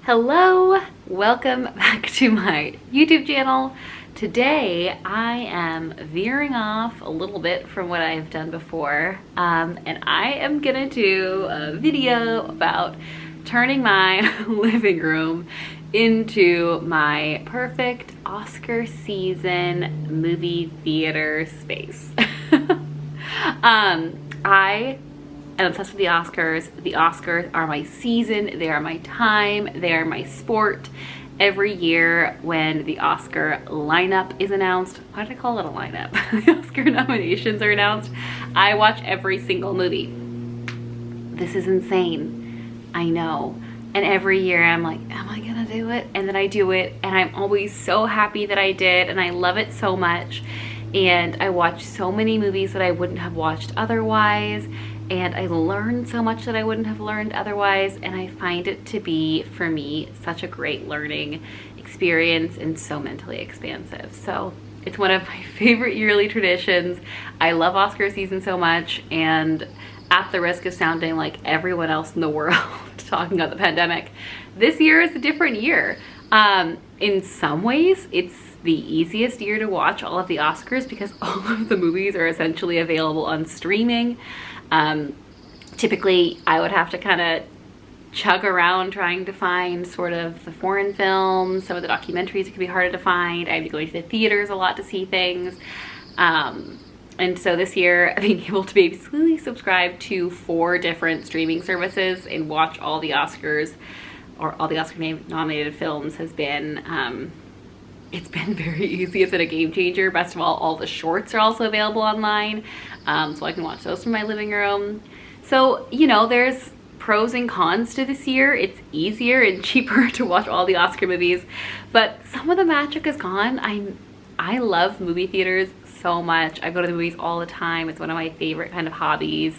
Hello, welcome back to my YouTube channel. Today I am veering off a little bit from what I've done before, and I am gonna do a video about turning my living room into my perfect Oscar season movie theater space. I am obsessed with the Oscars. The Oscars are my season, they are my time, they are my sport. Every year when the Oscar lineup is announced, why did I call it a lineup? The Oscar nominations are announced, I watch every single movie. This is insane, I know. And every year I'm like, am I gonna do it? And then I do it, and I'm always so happy that I did, and I love it so much. And I watch so many movies that I wouldn't have watched otherwise, and I learned so much that I wouldn't have learned otherwise, and I find it to be, for me, such a great learning experience and so mentally expansive. So it's one of my favorite yearly traditions. I love Oscar season so much, and at the risk of sounding like everyone else in the world talking about the pandemic, this year is a different year. In some ways, it's the easiest year to watch all of the Oscars because all of the movies are essentially available on streaming. Typically, I would have to kind of chug around trying to find sort of the foreign films, some of the documentaries it could be harder to find. I'd be going to the theaters a lot to see things. And so this year, being able to basically subscribe to 4 different streaming services and watch all the Oscars, or all the Oscar nominated films, has been, it's been very easy. It's been a game changer. Best of all the shorts are also available online, so I can watch those from my living room. So, you know, there's pros and cons to this year. It's easier and cheaper to watch all the Oscar movies, but some of the magic is gone. I love movie theaters so much. I go to the movies all the time. It's one of my favorite kind of hobbies,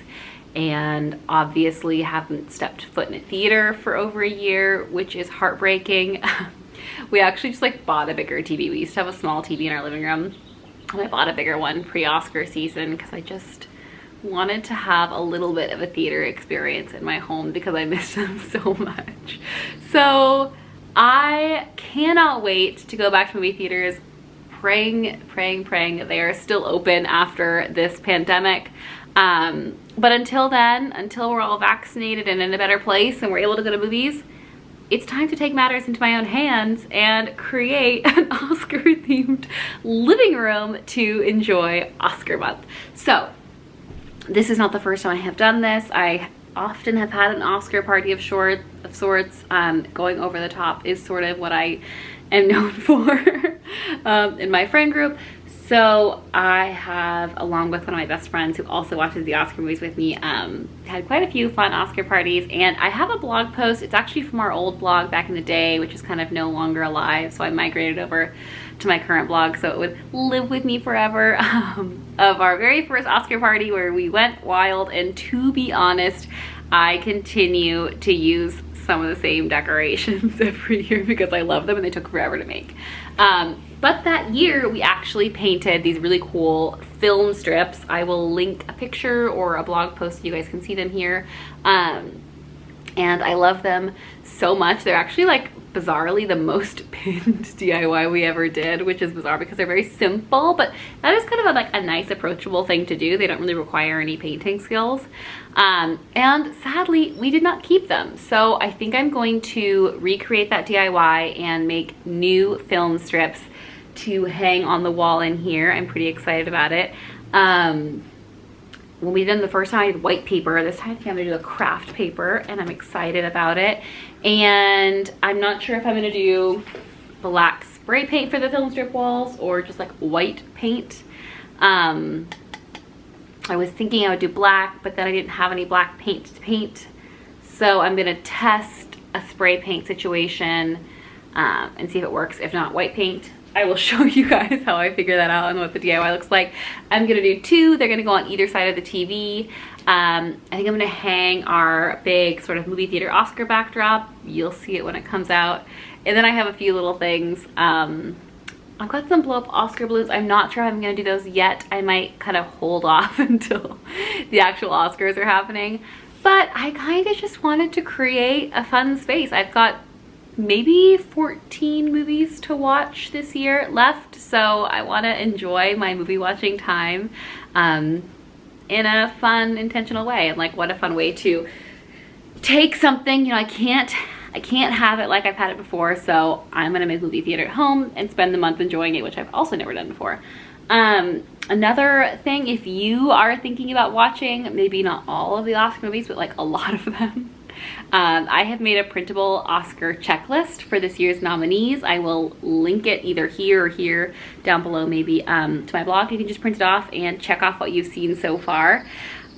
and obviously haven't stepped foot in a theater for over a year, which is heartbreaking. We actually just like bought a bigger TV. We used to have a small TV in our living room, and I bought a bigger one pre-Oscar season because I just wanted to have a little bit of a theater experience in my home because I missed them so much. So I cannot wait to go back to movie theaters. Praying that they are still open after this pandemic. But until then, until we're all vaccinated and in a better place and we're able to go to movies, it's time to take matters into my own hands and create an Oscar-themed living room to enjoy Oscar month. So this is not the first time I have done this. I often have had an Oscar party of sorts. Going over the top is sort of what I am known for in my friend group. So I have, along with one of my best friends who also watches the Oscar movies with me, had quite a few fun Oscar parties. And I have a blog post. It's actually from our old blog back in the day, which is kind of no longer alive. So I migrated over to my current blog so it would live with me forever, of our very first Oscar party where we went wild. And to be honest, I continue to use some of the same decorations every year because I love them and they took forever to make. But that year we actually painted these really cool film strips. I will link a picture or a blog post so you guys can see them here. And I love them so much. They're actually like bizarrely the most pinned DIY we ever did, which is bizarre because they're very simple, but that is kind of like a nice approachable thing to do. They don't really require any painting skills. And sadly, we did not keep them. So I think I'm going to recreate that DIY and make new film strips to hang on the wall in here. I'm pretty excited about it. When we did them the first time, I did white paper. This time I think I'm gonna do the craft paper, and I'm excited about it. And I'm not sure if I'm gonna do black spray paint for the film strip walls or just like white paint. I was thinking I would do black, but then I didn't have any black paint to paint. So I'm gonna test a spray paint situation and see if it works. If not, white paint. I will show you guys how I figure that out and what the DIY looks like. I'm gonna do 2. They're gonna go on either side of the TV. I think I'm gonna hang our big sort of movie theater Oscar backdrop. You'll see it when it comes out. And then I have a few little things. I've got some blow up Oscar balloons. I'm not sure I'm gonna do those yet. I might kind of hold off until the actual Oscars are happening. But I kind of just wanted to create a fun space. I've got maybe 14 movies to watch this year left, so I want to enjoy my movie watching time in a fun, intentional way. And like, what a fun way to take something, you know, I can't have it like I've had it before, so I'm gonna make movie theater at home and spend the month enjoying it, which I've also never done before. Another thing, if you are thinking about watching, maybe not all of the Oscar movies, but like a lot of them, I have made a printable Oscar checklist for this year's nominees. I will link it either here or here down below, maybe to my blog. You can just print it off and check off what you've seen so far.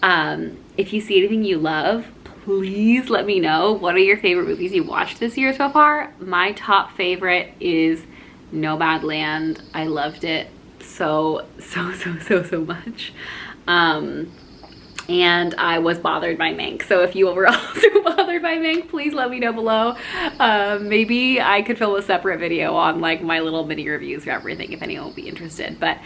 If you see anything you love, please let me know. What are your favorite movies you watched this year so far? My top favorite is Nomadland. I loved it so much. And I was bothered by Mank. So if you were also bothered by Mank, please let me know below. Maybe I could film a separate video on like my little mini reviews for everything if anyone will be interested. But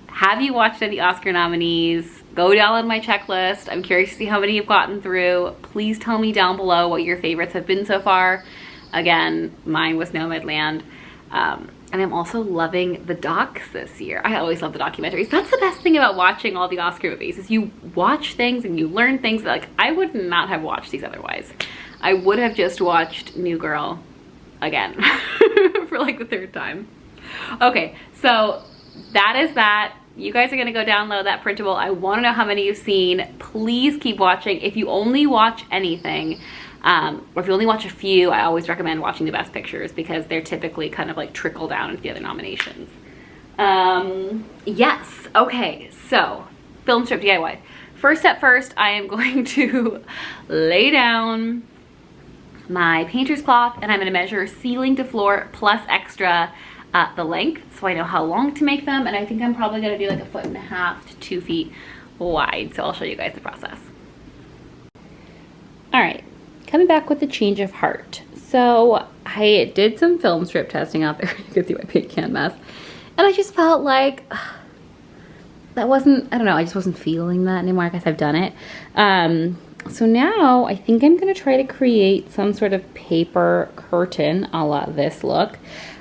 have you watched any Oscar nominees? Go down on my checklist. I'm curious to see how many you've gotten through. Please tell me down below what your favorites have been so far. Again, mine was Nomadland. And I'm also loving the docs this year. I always love the documentaries. That's the best thing about watching all the Oscar movies, is you watch things and you learn things that like I would not have watched these otherwise. I would have just watched New Girl again for like the third time. Okay, so that is that. You guys are gonna go download that printable. I wanna know how many you've seen. Please keep watching. If you only watch anything, or if you only watch a few, I always recommend watching the Best Pictures because they're typically kind of like trickle down into the other nominations. Yes, okay, so film strip DIY. First step first, I am going to lay down my painter's cloth and I'm gonna measure ceiling to floor plus extra the length so I know how long to make them, and I think I'm probably gonna do like 1.5 to 2 feet wide, so I'll show you guys the process. All right. Coming back with a change of heart. So I did some film strip testing out there. You can see my paint can mess. And I just felt like that wasn't, I don't know, I just wasn't feeling that anymore. I guess I've done it. So now I think I'm gonna try to create some sort of paper curtain a la this look.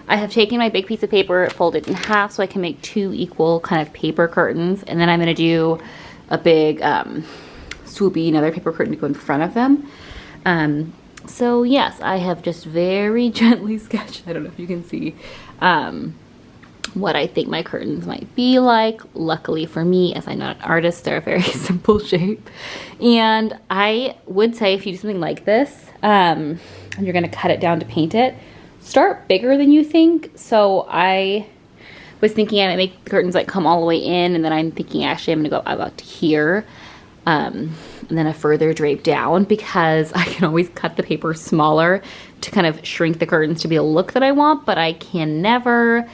I have taken my big piece of paper, folded it in half so I can make 2 equal kind of paper curtains. And then I'm gonna do a big swoopy another paper curtain to go in front of them. So yes, I have just very gently sketched, I don't know if you can see, what I think my curtains might be like. Luckily for me, as I'm not an artist, they're a very simple shape. And I would say if you do something like this, and you're gonna cut it down to paint it, start bigger than you think. So I was thinking I might make the curtains like come all the way in, and then I'm thinking actually I'm gonna go about to here. And then a further drape down, because I can always cut the paper smaller to kind of shrink the curtains to be a look that I want, but I can never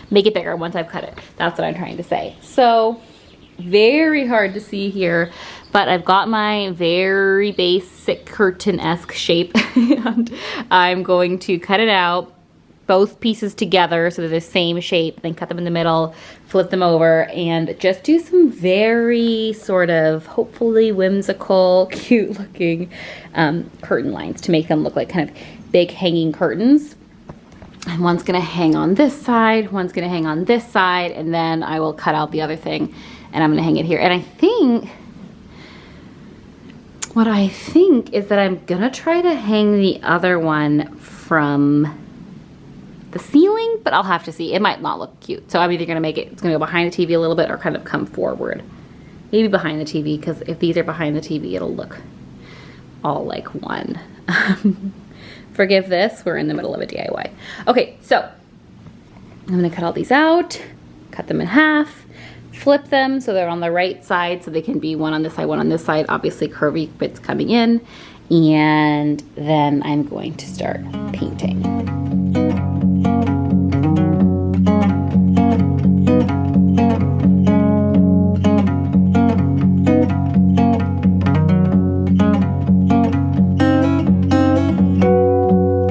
make it bigger once I've cut it. That's what I'm trying to say. So very hard to see here, but I've got my very basic curtain-esque shape and I'm going to cut it out, both pieces together so they're the same shape, then cut them in the middle, flip them over, and just do some very sort of hopefully whimsical, cute looking curtain lines to make them look like kind of big hanging curtains. And one's gonna hang on this side, one's gonna hang on this side, and then I will cut out the other thing and I'm gonna hang it here. And I think, what I think is that I'm gonna try to hang the other one from the ceiling, but I'll have to see. It might not look cute. So I'm either gonna make it, it's gonna go behind the TV a little bit or kind of come forward. Maybe behind the TV, because if these are behind the TV, it'll look all like one. Forgive this, we're in the middle of a DIY. Okay, so I'm gonna cut all these out, cut them in half, flip them so they're on the right side so they can be one on this side, one on this side, obviously curvy bits coming in, and then I'm going to start painting.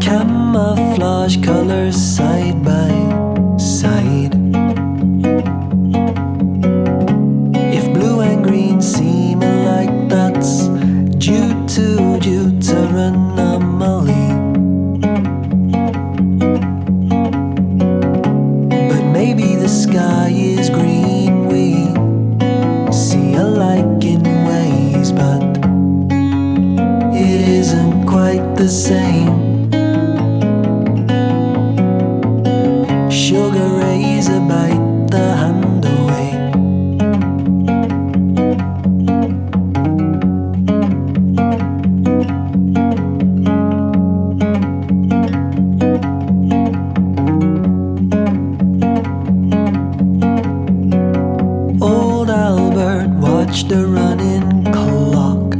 Camouflage colors side by side. If blue and green seem alike, that's due isn't quite the same. Sugar razor bite the hand away. Old Albert watched a running clock.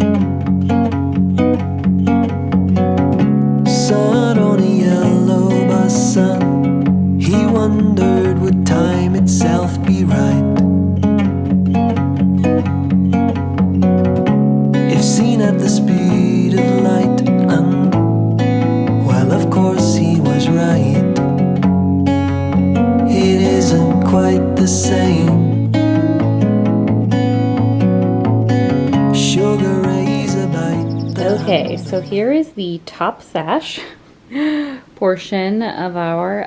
Sun on a yellow bus, sun. He wondered, would time itself be right? If seen at the speed of light, and well, of course he was right. It isn't quite the same. Sugar razor bite the Okay, so here is the top sash portion of our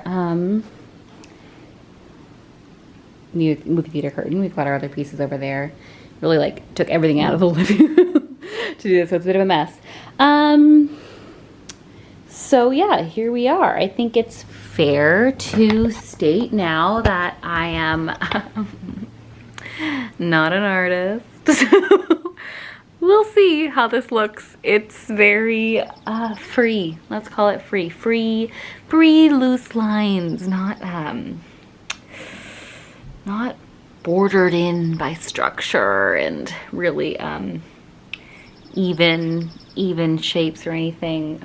new movie theater curtain. We've got our other pieces over there. Really like took everything out of the living room to do this, so it's a bit of a mess. So yeah, here we are. I think it's fair to state now that I am not an artist. So we'll see how this looks. It's very free. Let's call it free. Free loose lines, not bordered in by structure and really even shapes or anything.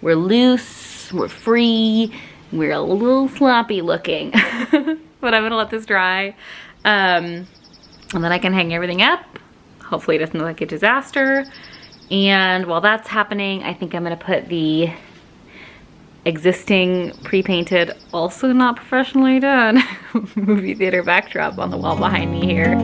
We're loose, we're free, we're a little sloppy looking. But I'm gonna let this dry. And then I can hang everything up. Hopefully it doesn't look like a disaster. And while that's happening, I think I'm gonna put the existing pre-painted, also not professionally done, movie theater backdrop on the wall behind me here.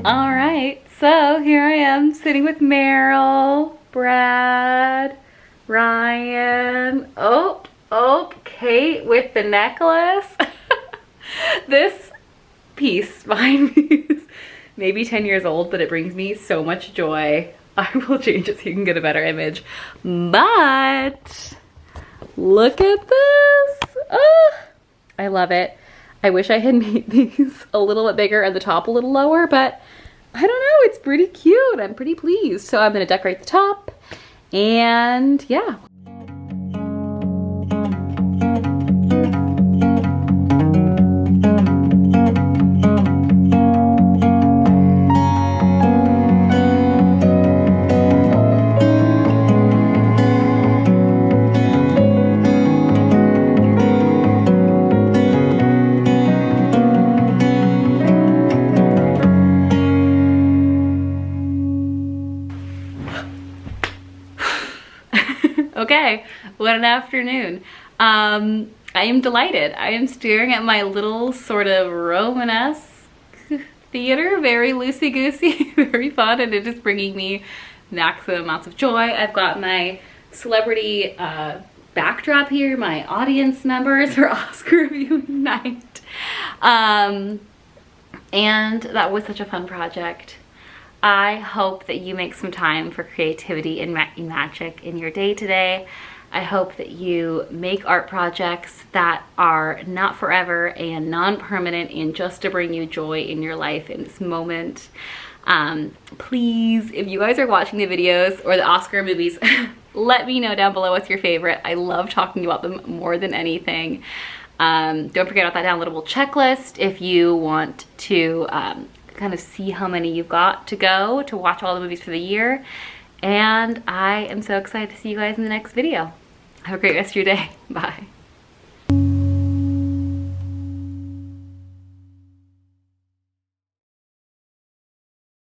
All right, so here I am sitting with Meryl, Brad, Ryan, Kate with the necklace. This piece behind me is maybe 10 years old, but it brings me so much joy. I will change it so you can get a better image. But look at this. Oh, I love it. I wish I had made these a little bit bigger and the top a little lower, but I don't know, it's pretty cute. I'm pretty pleased. So I'm gonna decorate the top and yeah. Okay, what an afternoon. I am delighted. I am staring at my little sort of Romanesque theater, very loosey-goosey, very fun, and it is bringing me maximum amounts of joy. I've got my celebrity backdrop here, my audience members for Oscar viewing night. And that was such a fun project. I hope that you make some time for creativity and magic in your day today. I hope that you make art projects that are not forever and non-permanent and just to bring you joy in your life in this moment. Please, if you guys are watching the videos or the Oscar movies, let me know down below what's your favorite. I love talking about them more than anything. Don't forget about that downloadable checklist if you want to kind of see how many you've got to go to watch all the movies for the year. And I am so excited to see you guys in the next video. Have a great rest of your day. Bye.